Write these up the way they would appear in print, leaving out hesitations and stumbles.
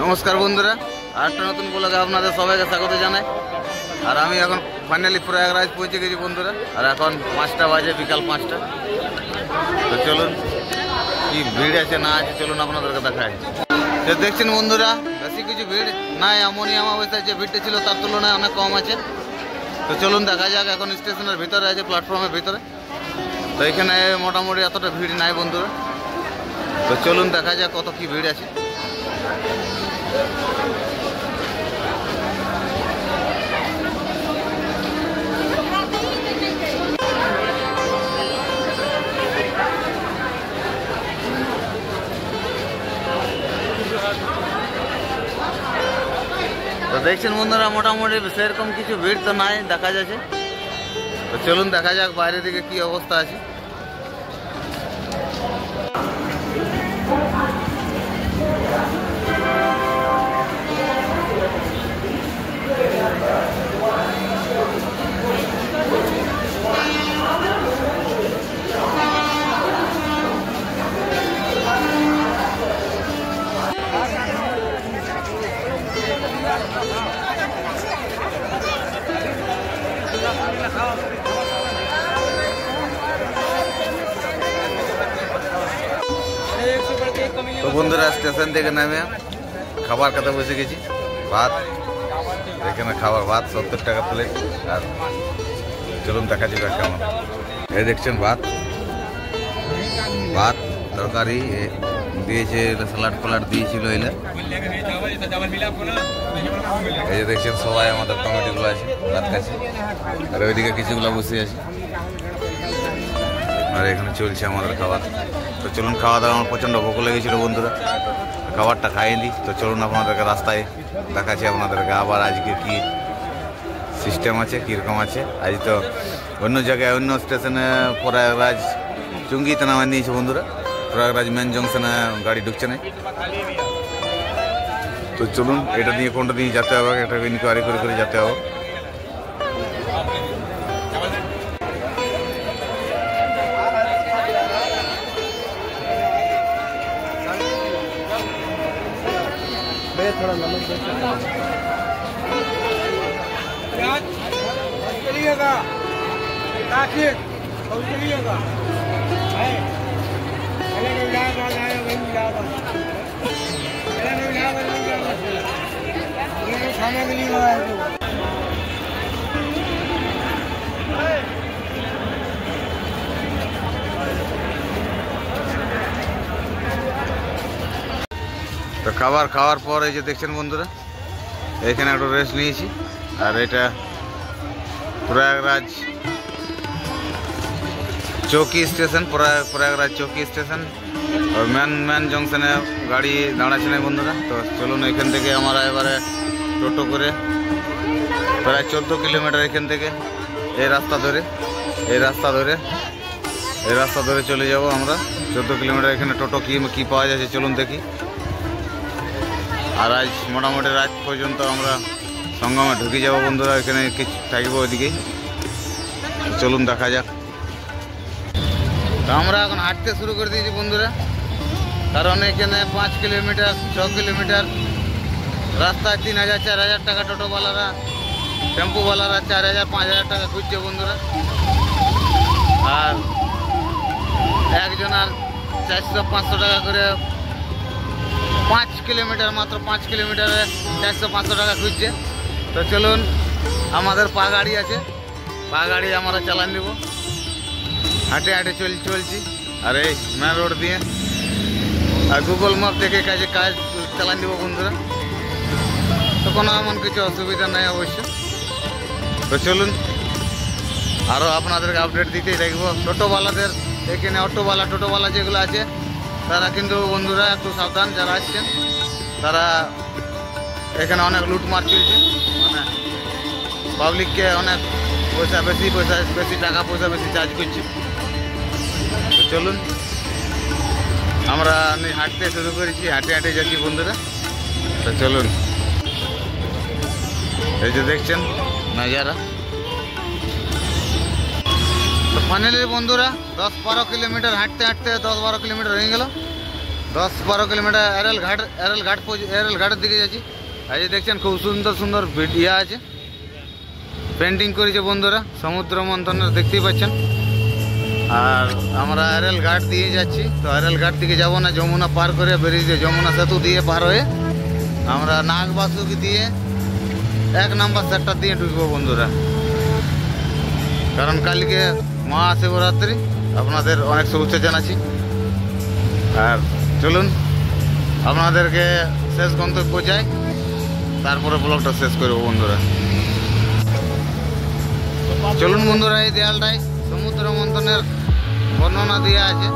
नमस्कार बंधुरा आरेकटा नतून ब्लगे आपनादेर सबाइके स्वागत जानाई। और आमी एखन फाइनाली प्रयागराज पहुँचे गेছি बंधुरा। और এখন 5টা বাজে, বিকাল 5টা। তো চলুন কি ভিড় আছে না আছে চলুন আপনাদেরকে দেখাই। তো দেখছেন বন্ধুরা বেশি কিছু ভিড় নাই, এমনই অবস্থায় যে ভিড়টা ছিল তার তুলনায় অনেক কম আছে। তো চলুন দেখা যাক, এখন স্টেশনের ভিতরে আছে, প্ল্যাটফর্মের ভিতরে। তো এখানে মোটামুটি এতটা ভিড় নাই বন্ধুরা। তো চলুন দেখা যাক কত কি ভিড় আছে। তো দেখছেন বন্ধুরা মোটামুটি সেরকম কিছু ভিড় তো নাই দেখা যাচ্ছে। তো চলুন দেখা যাক বাইরের দিকে কি অবস্থা আছে। তো বন্ধুরা স্টেশন থেকে নামে খাবার খেতে বসে গেছি। ভাত এখানে খাবার, ভাত 70 টাকা প্লেট। আর চলুন দেখা যাবে কেমন। এই দেখছেন ভাত ভাত তরকারি দিয়েছে, স্যালাড ফ্যালাড দিয়েছিল। এই যে দেখছেন সবাই আমাদের কমিটিগুলো আছে ভাত খাচ্ছে। আর ওইদিকে কিছুগুলো বসে আছে। আর এখানে চলছে আমাদের খাবার। তো চলুন খাওয়া দাওয়া, আমার প্রচণ্ড ভোক লেগেছিল বন্ধুরা, খাবারটা খাইয়ে দিই। তো চলুন আপনাদেরকে রাস্তায় দেখাচ্ছি আপনাদেরকে আবার আজকে কি সিস্টেম আছে, কীরকম আছে। আজ তো অন্য জায়গায় অন্য স্টেশনে প্রয়াগরাজ চুঙ্গিতে নামায় নিয়েছে বন্ধুরা। প্রয়াগরাজ মেন জংশনে গাড়ি ঢুকছে না। তো চলুন এটা নিয়ে কোনটা দিয়ে যেতে হবে, এটা ইনকোয়ারি করে করে যেতে হবে। थोड़ा नमक चलिएगा चलिएगा खाने के लिए তো খাবার খাওয়ার পর এই যে দেখছেন বন্ধুরা এখানে একটু রেস্ট নিয়েছি। আর এটা প্রয়াগরাজ চৌকি স্টেশন, প্রয়াগরাজ চৌকি স্টেশন। আর মেন জংশনে গাড়ি দাঁড়াচ্ছে না বন্ধুরা। তো চলুন এখান থেকে আমরা এবারে টোটো করে প্রায় 14 কিলোমিটার এখান থেকে এই রাস্তা ধরে চলে যাব আমরা 14 কিলোমিটার। এখানে টোটো কি পাওয়া যাচ্ছে চলুন দেখি। আর আজ মোটামুটি রাত পর্যন্ত আমরা সঙ্গমে ঢুকে যাব বন্ধুরা, এখানে কিছু থাকবো ওইদিকেই। চলুন দেখা যাক। তো আমরা এখন হাঁটতে শুরু করে দিয়েছি বন্ধুরা, কারণ এখানে 5 কিলোমিটার 6 কিলোমিটার রাস্তা 3000 4000 টাকা টোটোওয়ালারা, টেম্পোওয়ালারা 4000 5000 টাকা খুঁজছে বন্ধুরা। আর একজন আর 400-500 টাকা করে 5 কিলোমিটার, মাত্র 5 কিলোমিটারে 400-500 টাকা খুঁজছে। তো চলুন আমাদের পা গাড়ি আছে, পা গাড়ি আমরা চালান দেব। হাঁটে হাঁটে চলছি। আর এই মেন রোড দিয়ে আর গুগল ম্যাপ দেখে কাজ চালান দেবো বন্ধুরা। তো কোনো এমন কিছু অসুবিধা নেই অবশ্য। তো চলুন আরও আপনাদেরকে আপডেট দিতেই থাকবো। টোটোওয়ালাদের এখানে টোটোওয়ালা যেগুলো আছে তারা কিন্তু বন্ধুরা একটু সাবধান, যারা আসছেন তারা এখানে অনেক লুটমার চলছে, মানে পাবলিককে অনেক বেশি টাকা পয়সা বেশি চার্জ করছে। তো চলুন আমরা হাঁটতে শুরু করেছি, হাঁটে হাঁটে যাচ্ছি বন্ধুরা। তো চলুন এই যে দেখছেন নাজারা। তো ফাইনালি বন্ধুরা 10-12 কিলোমিটার হাঁটতে হাঁটতে 10-12 কিলোমিটার হয়ে গেল। 10-12 কিলোমিটার এরেল ঘাটের দিকে যাচ্ছি। এই যে দেখছেন খুব সুন্দর সুন্দর ইয়ে আছে, পেন্টিং করেছে বন্ধুরা সমুদ্র মন্থনের, দেখতেই পাচ্ছেন। আর আমরা এরেল ঘাট দিয়ে যাচ্ছি। তো এরেল ঘাট থেকে যাবো না, যমুনা পার করে বেরিয়ে যমুনা সেতু দিয়ে পার হয়ে আমরা নাগবাসুকি দিয়ে 1 নম্বর সেক্টর দিয়ে ঢুকবো বন্ধুরা। কারণ কালকে মহাশিবরাত্রি, আপনাদের অনেক শুভেচ্ছা জানাচ্ছি। আর চলুন আপনাদেরকে শেষ গন্তব্য যাই, তারপরে ব্লগটা শেষ করবো বন্ধুরা। চলুন বন্ধুরা, এই দেয়ালটাই সমুদ্র মন্থনের বর্ণনা দেওয়া আছে।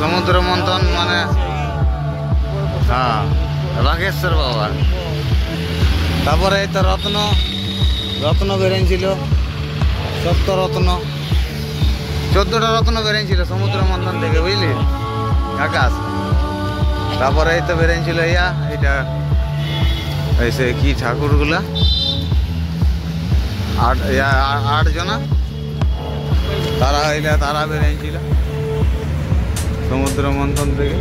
সমুদ্র মন্থন মানে হ্যাঁ বাঘেশ্বর বাবা। তারপরে এই তো রত্ন বেরিয়েছিল, 14টা রত্ন বেরিয়েছিল সমুদ্র মন্থন থেকে, বুঝলি আকাশ। তারপরে এই তো বেরিয়েছিল এটা এসে কি ঠাকুরগুলা 8 জনা তারা বেরিয়েছিল সমুদ্র মন্থন থেকে।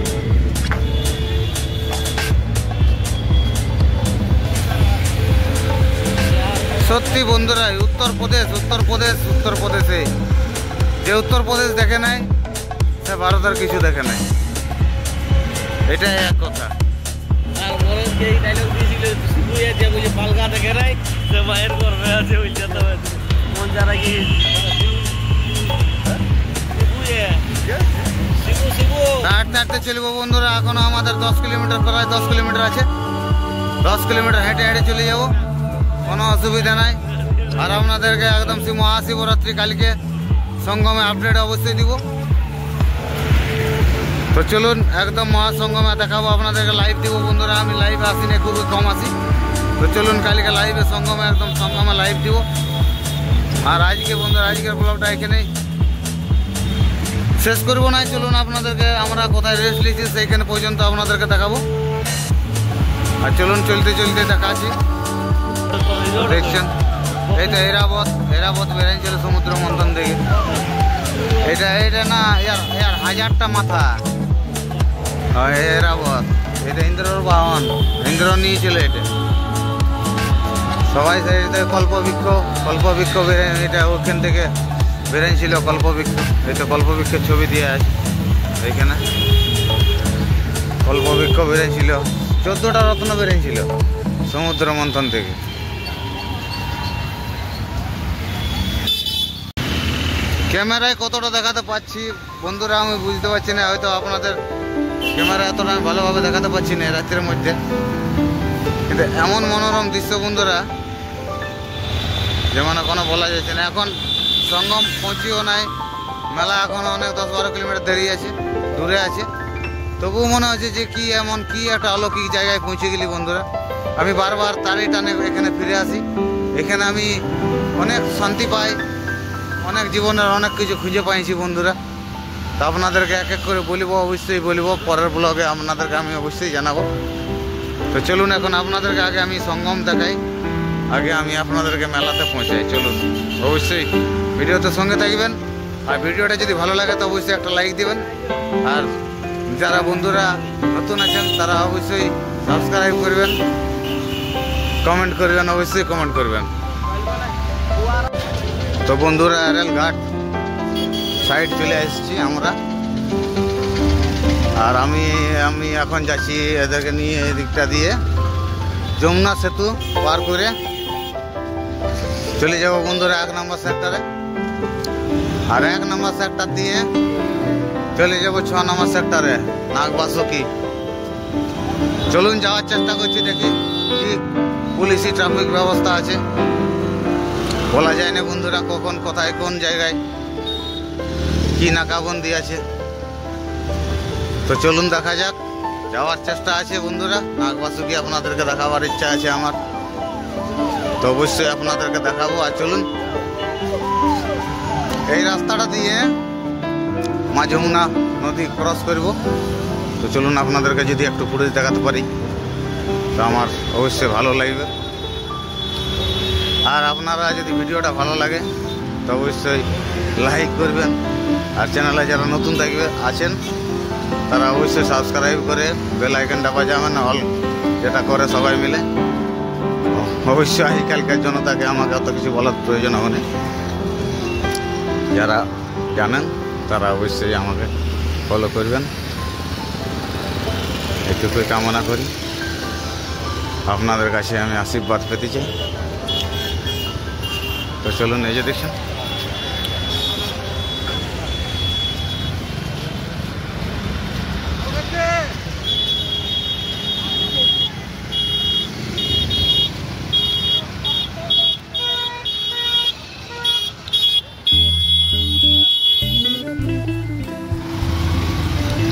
সত্যি বন্ধুরা, উত্তরপ্রদেশে যে উত্তরপ্রদেশ দেখে নাই সে ভারতের কিছু দেখে নাই, এটাই এক কথা। হাঁটতে হাঁটতে চলবো বন্ধুরা। এখনো আমাদের 10 কিলোমিটার, প্রায় 10 কিলোমিটার আছে। 10 কিলোমিটার হেঁটে হেঁটে চলে যাবো, কোনো অসুবিধা নাই। আর আপনাদেরকে একদম মহাশিবরাত্রি কালকে সঙ্গমে আপডেট অবশ্যই দিব। তো চলুন একদম মহাসঙ্গমে দেখাবো আপনাদেরকে, লাইভ দিব বন্ধুরা। আমি লাইভে আসি না, খুবই কম আসি। তো চলুন কালকে লাইভে সঙ্গমে লাইভ দিব। আর আজকে বন্ধুরা, আজকের ব্লগটা এখানেই শেষ করবো না। চলুন আপনাদেরকে আমরা কোথায় রেস্ট নিয়েছি সেইখানে পর্যন্ত আপনাদেরকে দেখাবো। আর চলুন চলতে চলতে দেখাচ্ছি। দেখছেন এই তো এরাবত বেরিয়েছিল সমুদ্র মন্থন থেকে। এটা না ইয়ার 1000টা মাথা এরাবত। এটা ইন্দ্রর বাহন, ইন্দ্র নিয়েছিল এটা। সবাই কল্পবৃক্ষ এটা ওখান থেকে বেরিয়েছিল কল্পবৃক্ষ। এই তো কল্পবৃক্ষের ছবি দিয়ে আছে এইখানে। কল্পবৃক্ষ বেরিয়েছিল, 14টা রত্ন বেরিয়েছিল সমুদ্র মন্থন থেকে। ক্যামেরায় কতটা দেখাতে পাচ্ছি বন্ধুরা আমি বুঝতে পারছি না, হয়তো আপনাদের ক্যামেরা এতটা আমি ভালোভাবে দেখাতে পারছি না রাত্রের মধ্যে। কিন্তু এমন মনোরম দৃশ্য বন্ধুরা যেমন কোনো বলা যাচ্ছে না। এখন সঙ্গম পৌঁছিও নাই, মেলা এখন অনেক 10-12 কিলোমিটার দূরে আছে। তবুও মনে হচ্ছে যে কি একটা অলৌকিক জায়গায় পৌঁছে গেলি বন্ধুরা। আমি বারবার তারই টানে এখানে ফিরে আসি। এখানে আমি অনেক শান্তি পাই, অনেক জীবনের অনেক কিছু খুঁজে পাইছি বন্ধুরা। তো আপনাদেরকে এক এক করে অবশ্যই বলিব, পরের ব্লগে আপনাদেরকে আমি অবশ্যই জানাবো। তো চলুন এখন আপনাদেরকে আগে আমি সঙ্গম দেখাই, আগে আমি আপনাদেরকে মেলাতে পৌঁছাই। চলুন অবশ্যই ভিডিওতে সঙ্গে থাকবেন। আর ভিডিওটা যদি ভালো লাগে তো অবশ্যই একটা লাইক দিবেন। আর যারা বন্ধুরা নতুন আছেন তারা অবশ্যই সাবস্ক্রাইব করবেন, কমেন্ট করবেন, অবশ্যই কমেন্ট করবেন। তো বন্ধুরা এরেল ঘাট সাইড চলে এসেছি আমরা। আর আমি এখন যাচ্ছি এদেরকে নিয়ে এদিকটা দিয়ে যমুনা সেতু পার করে চলে যাব বন্ধুরা 1 নম্বর সেক্টরে। আর 1 নম্বর সেক্টর দিয়ে চলে যাব 6 নম্বর সেক্টরে নাগবাসুকি। চলুন যাওয়ার চেষ্টা করছি, দেখি কি পুলিশি ট্রাফিক ব্যবস্থা আছে। বলা যায় না বন্ধুরা কখন কোথায় কোন জায়গায় কি নাকাবন্দি আছে। তো চলুন দেখা যাক, যাওয়ার চেষ্টা আছে বন্ধুরা। নাগবাসুকি আপনাদেরকে দেখাবার ইচ্ছা আছে আমার, তো অবশ্যই আপনাদেরকে দেখাবো। আর চলুন এই রাস্তাটা দিয়ে মা যমুনা নদী ক্রস করব। তো চলুন আপনাদেরকে যদি একটু ফুটেজ দেখাতে পারি তো আমার অবশ্যই ভালো লাগবে। আর আপনারা যদি ভিডিওটা ভালো লাগে তো অবশ্যই লাইক করবেন। আর চ্যানেলে যারা নতুন আছেন তারা অবশ্যই সাবস্ক্রাইব করে বেল আইকনটা বাজাবেন, অল যেটা করে সবাই মিলে। অবশ্যই আজকালকার জনতাকে আমাকে অত কিছু বলার প্রয়োজন হবে না, যারা জানেন তারা অবশ্যই আমাকে ফলো করবেন, এটুকুই কামনা করি। আপনাদের কাছে আমি আশীর্বাদ পেতে চাই। তো চলুন, এই যে দেখছেন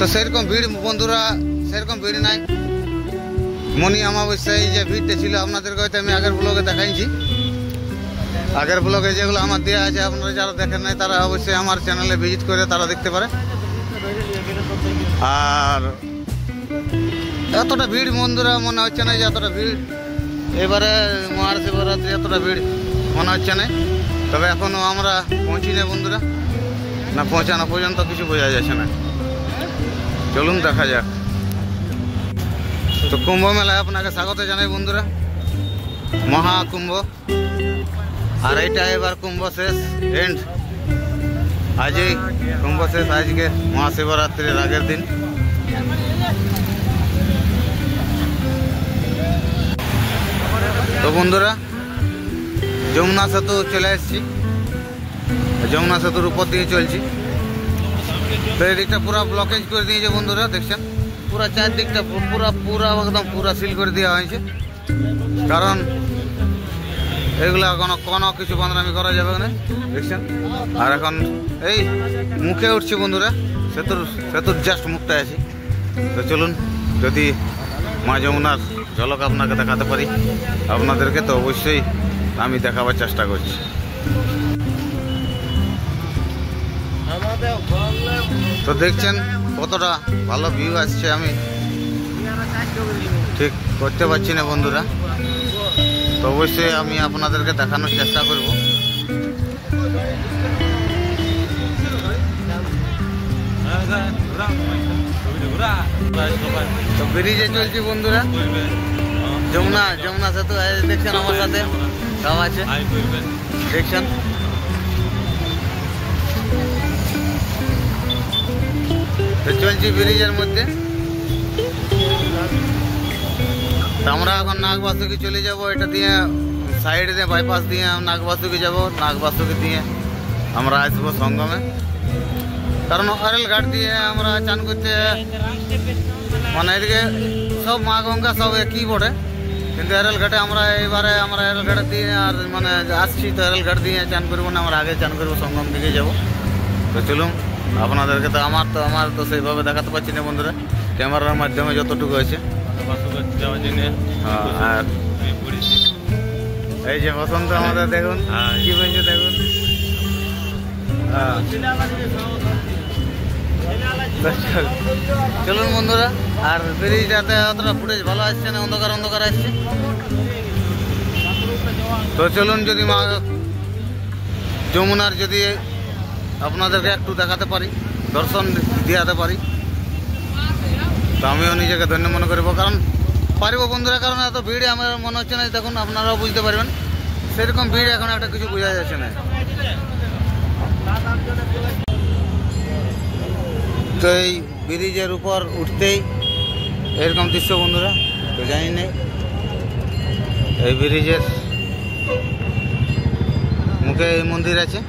তো সেরকম ভিড় বন্ধুরা, সেরকম ভিড় নাই। মনি অমাবস্যায় যে ভিড়টা ছিল আপনাদেরকে হয়তো আমি আগের ব্লগে দেখাইছি। আগের ব্লগে যেগুলো আমার দেওয়া আছে, আপনারা যারা দেখেন নাই তারা অবশ্যই আমার চ্যানেলে ভিজিট করে তারা দেখতে পারে। আর এতটা ভিড় বন্ধুরা মনে হচ্ছে না যে এতটা ভিড় এবারে মহাশিবরাত্রি এতটা ভিড় মনে হচ্ছে না। তবে এখনও আমরা পৌঁছি না বন্ধুরা, না পৌঁছানো পর্যন্ত কিছু বোঝা যাচ্ছে না। চলুন দেখা যাক। তো কুম্ভ মেলায় আপনাকে স্বাগত জানাই বন্ধুরা, মহাকুম্ভ। আর এইটা এবার কুম্ভ শেষ, এন্ড। আজই কুম্ভ শেষ, আজকে মহাশিবরাত্রির আগের দিন। তো বন্ধুরা যমুনা সেতু চলে এসেছি, যমুনা সেতুর উপর দিয়ে চলছি। তো এই দিকটা পুরো ব্লকেজ করে দিয়েছে বন্ধুরা, দেখছেন পুরো চারদিকটা পুরা একদম পুরা সিল করে দেওয়া হয়েছে। কারণ এগুলো কোনো কিছু বদনামি করা যাবে না, দেখছেন। আর এখন এই মুখে উঠছি বন্ধুরা, সেতুর জাস্ট মুখটা আছি। তো চলুন, যদি মা যমুনার ঝলক আপনাকে দেখাতে পারি আপনাদেরকে, তো অবশ্যই আমি দেখাবার চেষ্টা করছি। তো দেখছেন কতটা ভালো ভিউ আসছে, আমি ঠিক করতে পারছি না বন্ধুরা। তো অবশ্যই আমি আপনাদেরকে দেখানোর চেষ্টা করব। তো ব্রিজে চলছি বন্ধুরা, যমুনা সেতু দেখছেন, আমার সাথে সব আছে দেখছেন। তো চলছি ব্রিজের মধ্যে। আমরা এখন নাগবাসুকি চলে যাব, এটা দিয়ে সাইড দিয়ে বাইপাস দিয়ে নাগবাসুকি যাব। নাগবাসুকি দিয়ে আমরা আসবো সঙ্গমে, কারণ অরেল ঘাট দিয়ে আমরা চান করতে, মানে এদিকে সব মা গঙ্গা সব একই পড়ে, কিন্তু এরেল ঘাটে আমরা এবারে এরেল ঘাট দিয়ে আর মানে আসছি। তো এরেল ঘাট দিয়ে চান করবো না, আমরা আগে চান করবো, সঙ্গম দিকে যাব। তো চলুন, আপনাদেরকে তো আমার তো সেইভাবে দেখাতে পারছি না বন্ধুরা, ক্যামেরার মাধ্যমে যতটুকু হয়েছে। আর এই যে বসন্ত আমাদের দেখুন কি হয়েছে, দেখুন। চলুন বন্ধুরা, আর ব্রিজটাতে অতটা ফুটেজ ভালো আসছে না, অন্ধকার আসছে। তো চলুন, যদি মা যমুনার যদি আপনাদেরকে একটু দেখাতে পারি, দর্শন দিয়াতে পারি, তো আমিও নিজেকে ধন্য মনে করব। কারণ পারবো বন্ধুরা, কারণ এত ভিড়ে আমার মনে হচ্ছে না, দেখুন আপনারাও বুঝতে পারবেন সেরকম ভিড় এখন একটা কিছু বোঝা যাচ্ছে না। তো এই ব্রিজের উপর উঠতেই এরকম দৃশ্য বন্ধুরা, তো জানি না। এই ব্রিজের মুখে এই মন্দির আছে।